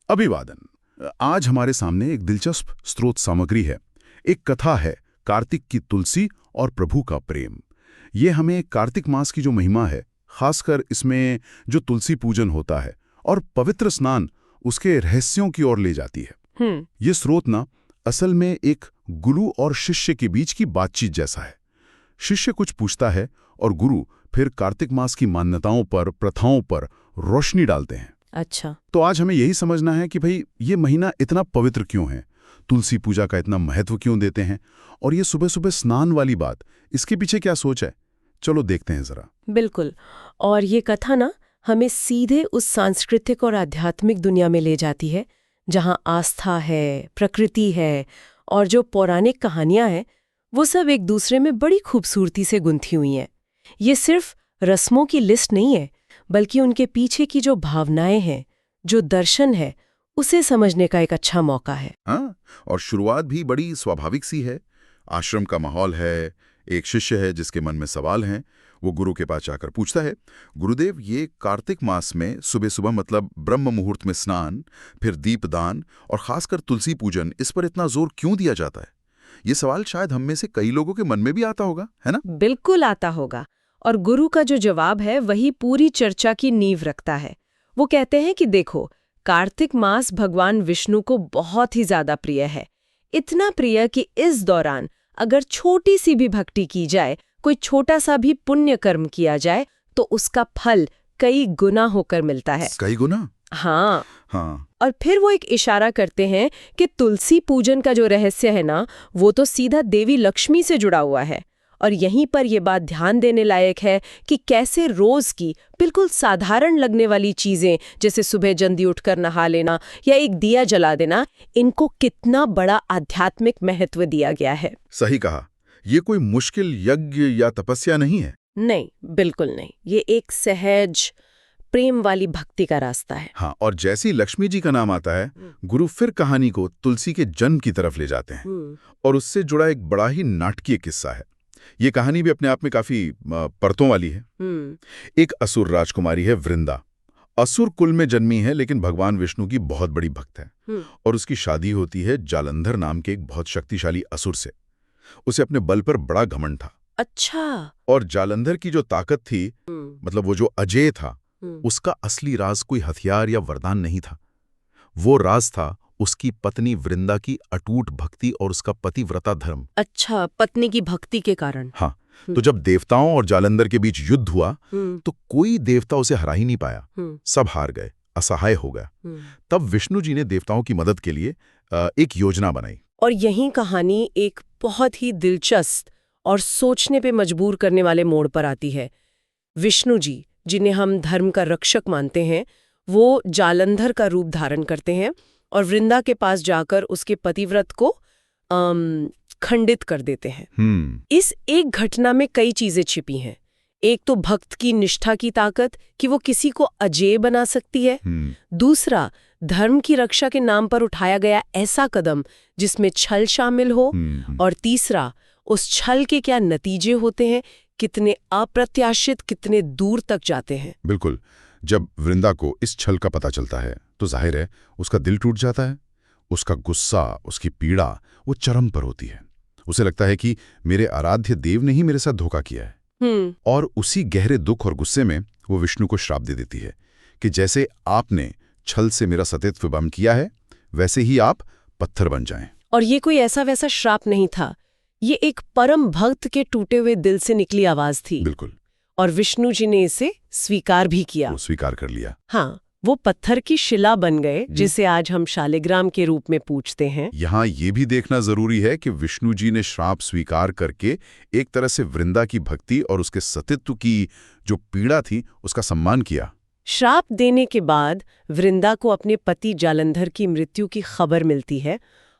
अभिवादन। आज हमारे सामने एक दिलचस्प स्रोत सामग्री है। एक कथा है, कार्तिक की तुलसी और प्रभु का प्रेम। ये हमें कार्तिक मास की जो महिमा है, खासकर इसमें जो तुलसी पूजन होता है और पवित्र स्नान, उसके रहस्यों की ओर ले जाती है। ये स्रोत ना असल में एक गुरु और शिष्य के बीच की बातचीत जैसा है। शिष्य कुछ पूछता है और गुरु फिर कार्तिक मास की मान्यताओं पर, प्रथाओं पर रोशनी डालते हैं। अच्छा, तो आज हमें यही समझना है कि भाई ये महीना इतना पवित्र क्यों है, तुलसी पूजा का इतना महत्व क्यों देते हैं, और ये सुबह सुबह स्नान वाली बात, इसके पीछे क्या सोच है। चलो देखते हैं जरा। बिल्कुल। और ये कथा ना हमें सीधे उस सांस्कृतिक और आध्यात्मिक दुनिया में ले जाती है जहाँ आस्था है, प्रकृति है और जो पौराणिक कहानियां हैं वो सब एक दूसरे में बड़ी खूबसूरती से गुंथी हुई हैं। ये सिर्फ रस्मों की लिस्ट नहीं है, बल्कि उनके पीछे की जो भावनाएं हैं, जो दर्शन है, उसे समझने का एक अच्छा मौका है। हाँ, और शुरुआत भी बड़ी स्वाभाविक सी है। आश्रम का माहौल है, एक शिष्य है जिसके मन में सवाल हैं। वो गुरु के पास जाकर पूछता है, गुरुदेव ये कार्तिक मास में सुबह सुबह मतलब ब्रह्म मुहूर्त में स्नान, फिर दीपदान और खासकर तुलसी पूजन, इस पर इतना जोर क्यों दिया जाता है? ये सवाल शायद हम में से कई लोगों के मन में भी आता होगा, है ना? बिल्कुल आता होगा। और गुरु का जो जवाब है वही पूरी चर्चा की नींव रखता है। वो कहते हैं कि देखो, कार्तिक मास भगवान विष्णु को बहुत ही ज्यादा प्रिय है। इतना प्रिय कि इस दौरान अगर छोटी सी भी भक्ति की जाए, कोई छोटा सा भी पुण्य कर्म किया जाए, तो उसका फल कई गुना होकर मिलता है। कई गुना? हाँ। हाँ। और फिर वो एक इशारा करते हैं कि तुलसी पूजन का जो रहस्य है ना, वो तो सीधा देवी लक्ष्मी से जुड़ा हुआ है। और यहीं पर ये बात ध्यान देने लायक है कि कैसे रोज की बिल्कुल साधारण लगने वाली चीजें, जैसे सुबह जल्दी उठकर नहा लेना या एक दिया जला देना, इनको कितना बड़ा आध्यात्मिक महत्व दिया गया है। सही कहा। ये कोई मुश्किल यज्ञ या तपस्या नहीं है। नहीं, बिल्कुल नहीं। ये एक सहज प्रेम वाली भक्ति का रास्ता है। हाँ, और जैसी लक्ष्मी जी का नाम आता है, गुरु फिर कहानी को तुलसी के जन्म की तरफ ले जाते हैं। और उससे जुड़ा एक बड़ा ही नाटकीय किस्सा है। ये कहानी भी अपने आप में काफी परतों वाली है। एक असुर राजकुमारी है वृंदा। असुर कुल में जन्मी है, लेकिन भगवान विष्णु की बहुत बड़ी भक्त है। और उसकी शादी होती है जालंधर नाम के एक बहुत शक्तिशाली असुर से। उसे अपने बल पर बड़ा घमंड था। अच्छा। और जालंधर की जो ताकत थी, मतलब वो जो अजेय था, उसका असली राज कोई हथियार या वरदान नहीं था। वो राज था उसकी पत्नी वृंदा की अटूट भक्ति और उसका पतिव्रता धर्म। अच्छा, पत्नी की भक्ति के कारण। हाँ, तो जब देवताओं और जालंधर के बीच युद्ध हुआ, तो कोई देवता उसे हरा ही नहीं पाया। सब हार गए, असहाय हो गया। तब विष्णु जी ने देवताओं की मदद के लिए एक योजना बनाई। और यही कहानी एक बहुत ही दिलचस्प और सोचने पे मजबूर करने वाले मोड़ पर आती है। विष्णु जी, जिन्हें हम धर्म का रक्षक मानते हैं, वो जालंधर का रूप धारण करते हैं और वृंदा के पास जाकर उसके पतिव्रत को खंडित कर देते हैं। इस एक घटना में कई चीजें छिपी हैं। एक तो भक्त की निष्ठा की ताकत कि वो किसी को अजेय बना सकती है। दूसरा, धर्म की रक्षा के नाम पर उठाया गया ऐसा कदम जिसमें छल शामिल हो। और तीसरा, उस छल के क्या नतीजे होते हैं, कितने अप्रत्याशित, कितने दूर तक जाते हैं। बिल्कुल। जब वृंदा को इस छल का पता चलता है, तो जाहिर है उसका दिल टूट जाता है। उसका गुस्सा, उसकी पीड़ा वो चरम पर होती है। उसे लगता है कि मेरे आराध्य देव ने ही मेरे साथ धोखा किया है। और उसी गहरे दुख और गुस्से में वो विष्णु को श्राप दे देती है कि जैसे आपने छल से मेरा सतीत्व भंग किया है, वैसे ही आप पत्थर बन जाएं। और ये कोई ऐसा वैसा श्राप नहीं था, ये एक परम भक्त के टूटे हुए दिल से निकली आवाज थी। बिल्कुल। और विष्णु जी ने इसे स्वीकार भी किया। वो स्वीकार कर लिया। हाँ, वो पत्थर की शिला बन गए, जिसे आज हम शालिग्राम के रूप में पूजते हैं। यहाँ ये भी देखना जरूरी है कि विष्णु जी ने श्राप स्वीकार करके एक तरह से वृंदा की भक्ति और उसके सतीत्व की जो पीड़ा थी, उसका सम्मान किया। श्राप देने के बाद वृंदा को अपने पति जालंधर की मृत्यु की खबर मिलती है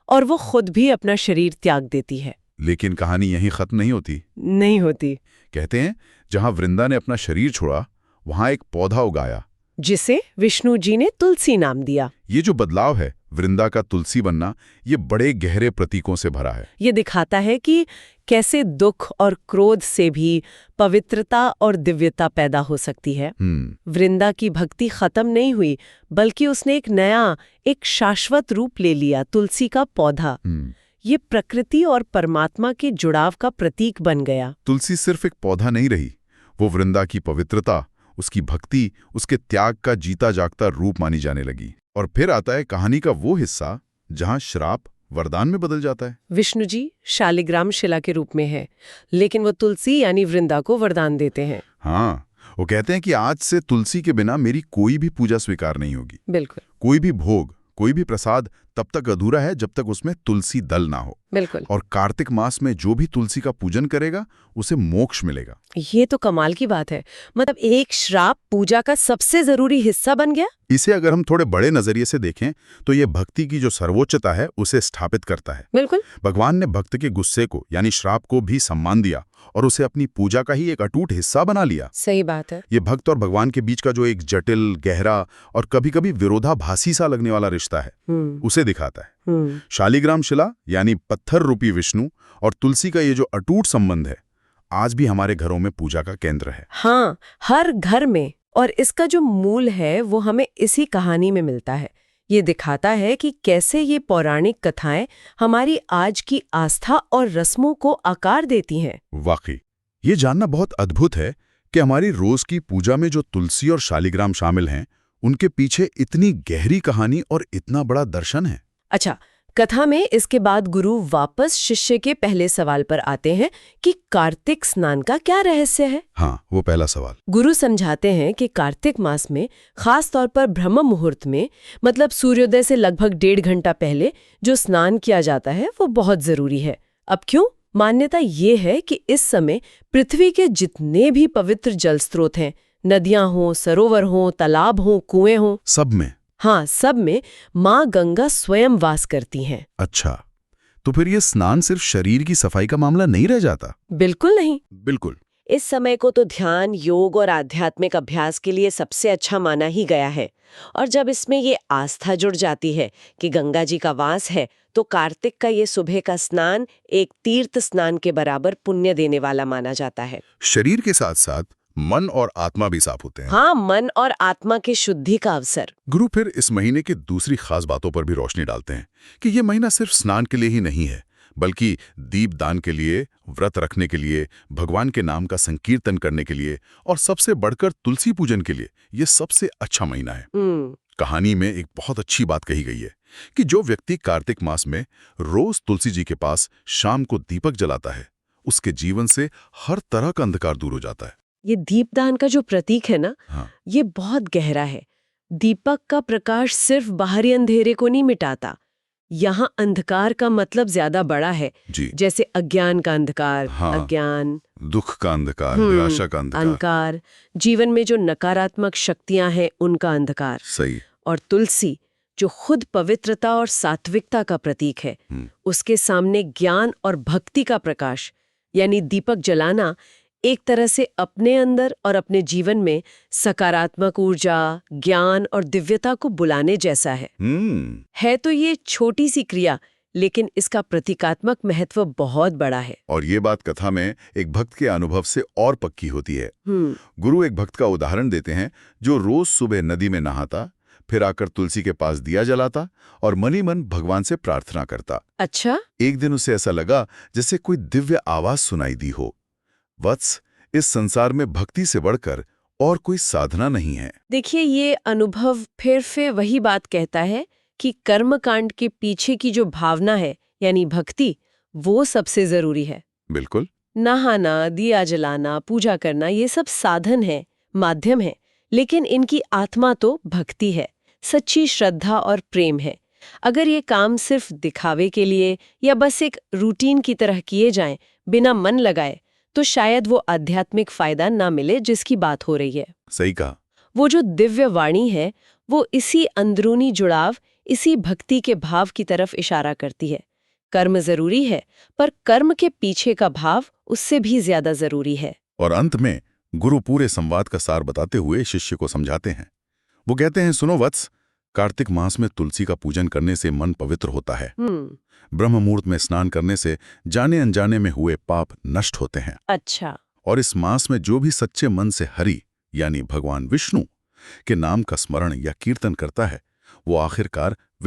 और वो खुद भी अपना शरीर त्याग देती है। लेकिन कहानी यहीं खत्म नहीं होती। नहीं होती। कहते हैं जहां वृंदा ने अपना शरीर छोड़ा, वहां एक पौधा उगाया, जिसे विष्णु जी ने तुलसी नाम दिया। ये जो बदलाव है वृंदा का तुलसी बनना, ये बड़े गहरे प्रतीकों से भरा है। ये दिखाता है कि कैसे दुख और क्रोध से भी पवित्रता और दिव्यता पैदा हो सकती है। वृंदा की भक्ति खत्म नहीं हुई, बल्कि उसने एक नया, एक शाश्वत रूप ले लिया, तुलसी का पौधा। ये प्रकृति और परमात्मा के जुड़ाव का प्रतीक बन गया। तुलसी सिर्फ एक पौधा नहीं रही, वो वृंदा की पवित्रता, उसकी भक्ति, उसके त्याग का जीता जागता रूप मानी जाने लगी। और फिर आता है कहानी का वो हिस्सा जहां श्राप वरदान में बदल जाता है। विष्णु जी शालिग्राम शिला के रूप में है, लेकिन वो तुलसी यानी वृंदा को वरदान देते हैं। हाँ, वो कहते हैं कि आज से तुलसी के बिना मेरी कोई भी पूजा स्वीकार नहीं होगी। बिल्कुल। कोई भी भोग, कोई भी प्रसाद तब तक अधूरा है जब तक उसमें तुलसी दल ना हो। बिल्कुल। और कार्तिक मास में जो भी तुलसी का पूजन करेगा उसे मोक्ष मिलेगा। ये तो कमाल की बात है। मतलब एक श्राप पूजा का सबसे जरूरी हिस्सा बन गया। इसे अगर हम थोड़े बड़े नजरिए से देखें तो ये भक्ति की जो सर्वोच्चता है उसे स्थापित करता है। बिल्कुल। भगवान ने भक्त के गुस्से को यानी श्राप को भी सम्मान दिया और उसे अपनी पूजा का ही एक अटूट हिस्सा बना लिया। सही बात है। ये भक्त और भगवान के बीच का जो एक जटिल, गहरा और कभी-कभी विरोधाभासी सा लगने वाला रिश्ता है, उसे दिखाता है। शालिग्राम शिला यानी पत्थर रूपी विष्णु और तुलसी का ये जो अटूट संबंध है, आज भी हमारे घरों में पूजा का केंद्र है। हाँ, हर घर में। और इसका जो मूल है वो हमें इसी कहानी में मिलता है। ये दिखाता है कि कैसे ये पौराणिक कथाएं हमारी आज की आस्था और रस्मों को आकार देती हैं। वाकई ये जानना बहुत अद्भुत है कि हमारी रोज की पूजा में जो तुलसी और शालिग्राम शामिल हैं, उनके पीछे इतनी गहरी कहानी और इतना बड़ा दर्शन है। अच्छा, कथा में इसके बाद गुरु वापस शिष्य के पहले सवाल पर आते हैं कि कार्तिक स्नान का क्या रहस्य है। हाँ, वो पहला सवाल। गुरु समझाते हैं कि कार्तिक मास में, खास तौर पर ब्रह्म मुहूर्त में, मतलब सूर्योदय से लगभग 1.5 घंटा पहले जो स्नान किया जाता है वो बहुत जरूरी है। अब क्यों? मान्यता ये है कि इस समय पृथ्वी के जितने भी पवित्र जल स्रोत हैं, नदियां हों, सरोवर हों, तालाब हों, कुएं हों, सब में, हाँ सब में माँ गंगा स्वयं वास करती हैं। अच्छा, तो फिर ये स्नान सिर्फ शरीर की सफाई का मामला नहीं रह जाता? बिल्कुल नहीं। बिल्कुल। इस समय को तो ध्यान, योग और आध्यात्मिक अभ्यास के लिए सबसे अच्छा माना ही गया है। और जब इसमें ये आस्था जुड़ जाती है कि गंगा जी का वास है, तो कार्तिक का ये सुबह का स्नान एक तीर्थ स्नान के बराबर पुण्य देने वाला माना जाता है। शरीर के साथ साथ मन और आत्मा भी साफ होते हैं। हाँ, मन और आत्मा की शुद्धि का अवसर। गुरु फिर इस महीने की दूसरी खास बातों पर भी रोशनी डालते हैं कि ये महीना सिर्फ स्नान के लिए ही नहीं है, बल्कि दीपदान के लिए, व्रत रखने के लिए, भगवान के नाम का संकीर्तन करने के लिए और सबसे बढ़कर तुलसी पूजन के लिए ये सबसे अच्छा महीना है। कहानी में एक बहुत अच्छी बात कही गई है कि जो व्यक्ति कार्तिक मास में रोज तुलसी जी के पास शाम को दीपक जलाता है, उसके जीवन से हर तरह का अंधकार दूर हो जाता है। ये दीपदान का जो प्रतीक है ना, हाँ। ये बहुत गहरा है। दीपक का प्रकाश सिर्फ बाहरी अंधेरे को नहीं मिटाता। यहाँ अंधकार का मतलब ज्यादा बड़ा है जी। जैसे अज्ञान का अंधकार, हाँ। अज्ञान, दुख का अंधकार, निराशा का अंधकार, जीवन में जो नकारात्मक शक्तियां हैं उनका अंधकार। सही। और तुलसी जो खुद पवित्रता और सात्विकता का प्रतीक है, उसके सामने ज्ञान और भक्ति का प्रकाश यानी दीपक जलाना एक तरह से अपने अंदर और अपने जीवन में सकारात्मक ऊर्जा, ज्ञान और दिव्यता को बुलाने जैसा है तो ये छोटी सी क्रिया, लेकिन इसका प्रतीकात्मक महत्व बहुत बड़ा है। और ये बात कथा में एक भक्त के अनुभव से और पक्की होती है। गुरु एक भक्त का उदाहरण देते हैं जो रोज सुबह नदी में नहाता, फिर आकर तुलसी के पास दिया जलाता और मनी मन भगवान से प्रार्थना करता। अच्छा। एक दिन उसे ऐसा लगा जैसे कोई दिव्य आवाज सुनाई दी हो, वत्स, इस संसार में भक्ति से बढ़कर और कोई साधना नहीं है। देखिए, ये अनुभव फिर से वही बात कहता है कि कर्मकांड के पीछे की जो भावना है यानी भक्ति, वो सबसे जरूरी है। बिल्कुल। नहाना, दिया जलाना, पूजा करना, ये सब साधन है, माध्यम है, लेकिन इनकी आत्मा तो भक्ति है, सच्ची श्रद्धा और प्रेम है। अगर ये काम सिर्फ दिखावे के लिए या बस एक रूटीन की तरह किए जाएं, बिना मन लगाए, तो शायद वो आध्यात्मिक फायदा ना मिले जिसकी बात हो रही है। सही कहा। वो जो दिव्य वाणी है, वो इसी अंदरूनी जुड़ाव, इसी भक्ति के भाव की तरफ इशारा करती है। कर्म जरूरी है, पर कर्म के पीछे का भाव उससे भी ज्यादा जरूरी है। और अंत में गुरु पूरे संवाद का सार बताते हुए शिष्य को समझाते हैं। वो कहते हैं, सुनो वत्स, कार्तिक मास में तुलसी का पूजन करने से मन पवित्र होता है। हम्म। मुहूर्त में स्नान करने से जाने अनजाने में हुए पाप नष्ट होते हैं। अच्छा। और इस मास में जो भी सच्चे मन से हरि यानी भगवान विष्णु के नाम का स्मरण या कीर्तन करता है, वो आखिरकार